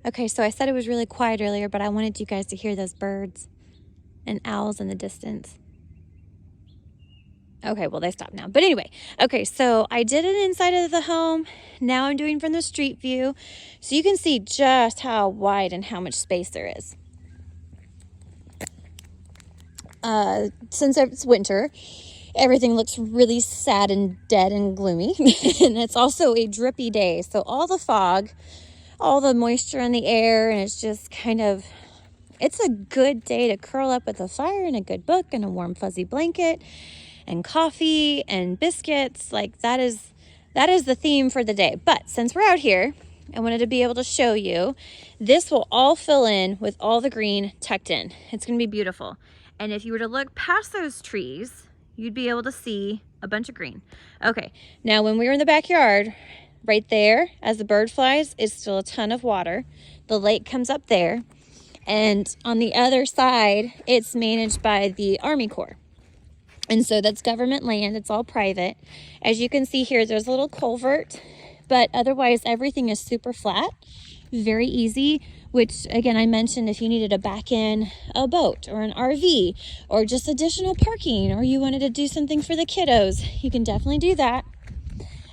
Okay, so I said it was really quiet earlier, but I wanted you guys to hear those birds and owls in the distance. Okay, well, they stopped now. But anyway, okay, so I did it inside of the home. Now I'm doing from the street view. So you can see just how wide and how much space there is. Since it's winter, everything looks really sad and dead and gloomy. And it's also a drippy day. So all the fog, all the moisture in the air, and it's just kind of, it's a good day to curl up with a fire and a good book and a warm fuzzy blanket and coffee and biscuits. Like that is the theme for the day. But since we're out here, I wanted to be able to show you, this will all fill in with all the green tucked in. It's gonna be beautiful. And if you were to look past those trees, you'd be able to see a bunch of green. Okay, now when we were in the backyard, right there, as the bird flies, is still a ton of water. The lake comes up there. And on the other side, it's managed by the Army Corps. And so that's government land, it's all private. As you can see here, there's a little culvert, but otherwise everything is super flat, very easy, which again, I mentioned if you needed to back in a boat or an RV or just additional parking, or you wanted to do something for the kiddos, you can definitely do that.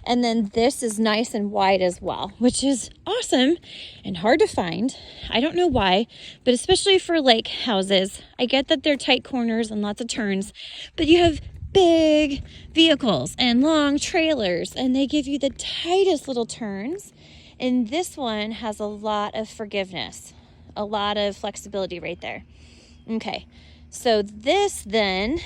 And then this is nice and wide as well, which is awesome and hard to find. I don't know why, but especially for lake houses, I get that they're tight corners and lots of turns, but you have big vehicles and long trailers, and they give you the tightest little turns. And this one has a lot of forgiveness, a lot of flexibility right there. Okay, so this then,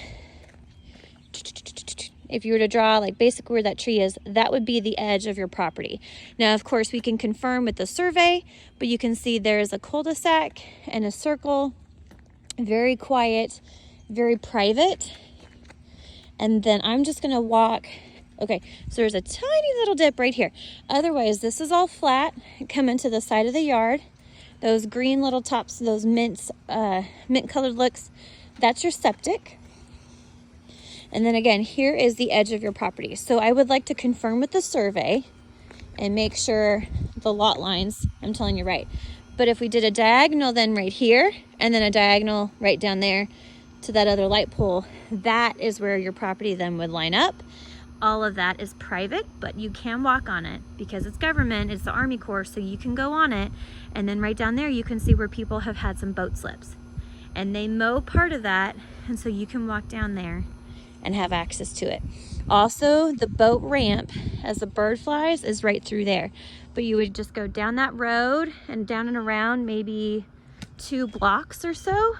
if you were to draw like basically where that tree is, that would be the edge of your property. Now, of course, we can confirm with the survey, but you can see there's a cul-de-sac and a circle, very quiet, very private. And then I'm just gonna walk. Okay, so there's a tiny little dip right here. Otherwise, this is all flat. Come into the side of the yard. Those green little tops, those mint colored looks, that's your septic. And then again, here is the edge of your property. So I would like to confirm with the survey and make sure the lot lines, I'm telling you right. But if we did a diagonal then right here, and then a diagonal right down there to that other light pole, that is where your property then would line up. All of that is private, but you can walk on it because it's government, it's the Army Corps, so you can go on it. And then right down there, you can see where people have had some boat slips. And they mow part of that, and so you can walk down there and have access to it. Also, the boat ramp, as the bird flies, is right through there. But you would just go down that road and down and around maybe 2 blocks or so.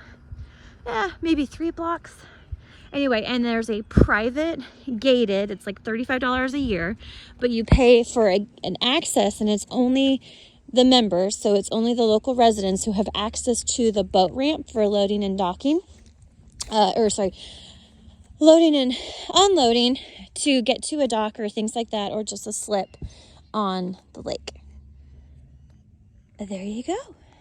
Maybe 3 blocks. Anyway, and there's a private gated, it's like $35 a year, but you pay for an access, and it's only the members, so it's only the local residents who have access to the boat ramp for loading and docking. Loading and unloading to get to a dock or things like that, or just a slip on the lake. There you go.